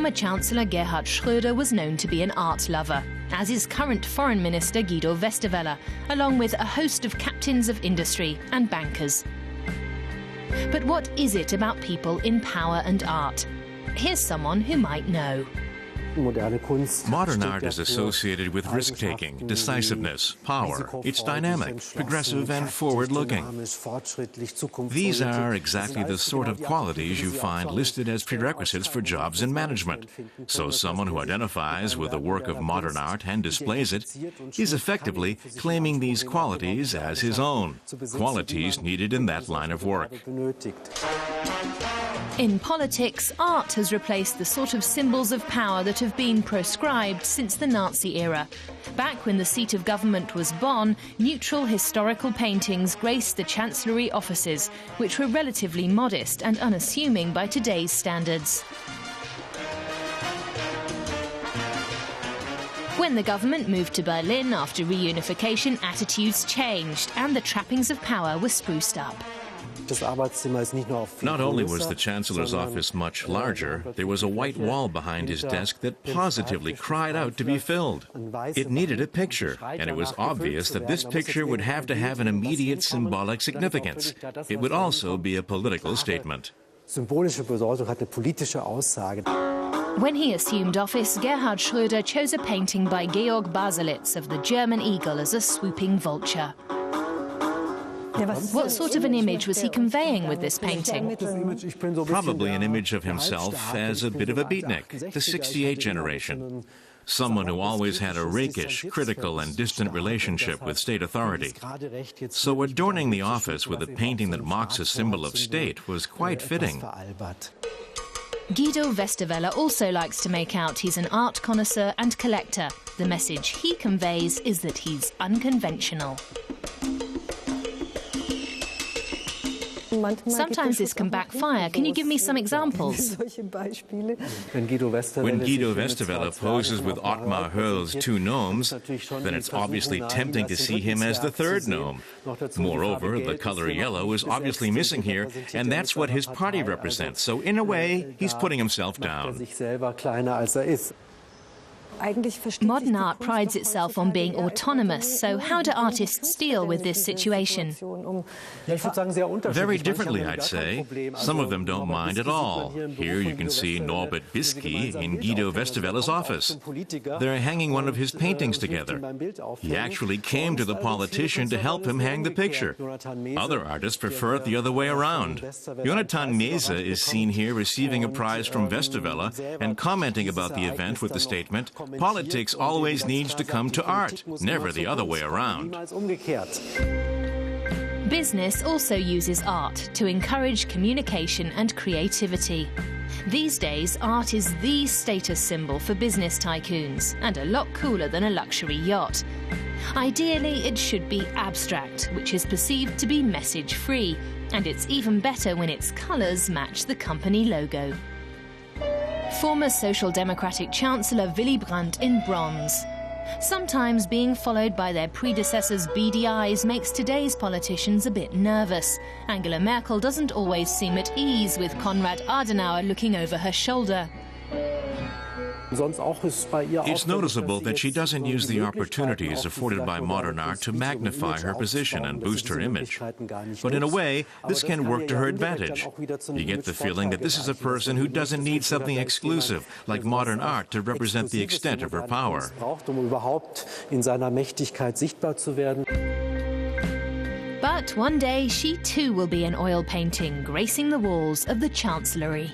Former Chancellor Gerhard Schröder was known to be an art lover, as is current Foreign Minister Guido Westerwelle, along with a host of captains of industry and bankers. But what is it about people in power and art? Here's someone who might know. Modern art is associated with risk-taking, decisiveness, power. It's dynamic, progressive, and forward-looking. These are exactly the sort of qualities you find listed as prerequisites for jobs in management. So someone who identifies with the work of modern art and displays it is effectively claiming these qualities as his own, qualities needed in that line of work. In politics, art has replaced the sort of symbols of power that have been proscribed since the Nazi era. Back when the seat of government was Bonn, neutral historical paintings graced the chancellery offices, which were relatively modest and unassuming by today's standards. When the government moved to Berlin after reunification, attitudes changed and the trappings of power were spruced up. Not only was the Chancellor's office much larger, there was a white wall behind his desk that positively cried out to be filled. It needed a picture, and it was obvious that this picture would have to have an immediate symbolic significance. It would also be a political statement. When he assumed office, Gerhard Schröder chose a painting by Georg Baselitz of the German eagle as a swooping vulture. What sort of an image was he conveying with this painting? Probably an image of himself as a bit of a beatnik, the '68 generation. Someone who always had a rakish, critical, and distant relationship with state authority. So adorning the office with a painting that mocks a symbol of state was quite fitting. Guido Westerwelle also likes to make out he's an art connoisseur and collector. The message he conveys is that he's unconventional. Sometimes this can backfire. Can you give me some examples? When Guido Westerwelle poses with Ottmar Höll's two gnomes, then it's obviously tempting to see him as the third gnome. Moreover, the color yellow is obviously missing here, and that's what his party represents. So in a way, he's putting himself down. Modern art prides itself on being autonomous, so how do artists deal with this situation? Very differently, I'd say. Some of them don't mind at all. Here you can see Norbert Bisky in Guido Westerwelle's office. They're hanging one of his paintings together. He actually came to the politician to help him hang the picture. Other artists prefer it the other way around. Jonathan Mese is seen here receiving a prize from Westerwelle and commenting about the event with the statement, "Politics always needs to come to art, never the other way around." Business also uses art to encourage communication and creativity. These days, art is the status symbol for business tycoons, and a lot cooler than a luxury yacht. Ideally, it should be abstract, which is perceived to be message-free, and it's even better when its colours match the company logo. Former Social Democratic Chancellor Willy Brandt in bronze. Sometimes being followed by their predecessors' beady eyes makes today's politicians a bit nervous. Angela Merkel doesn't always seem at ease with Konrad Adenauer looking over her shoulder. It's noticeable that she doesn't use the opportunities afforded by modern art to magnify her position and boost her image. But in a way, this can work to her advantage. You get the feeling that this is a person who doesn't need something exclusive, like modern art, to represent the extent of her power. But one day, she too will be an oil painting gracing the walls of the Chancellery.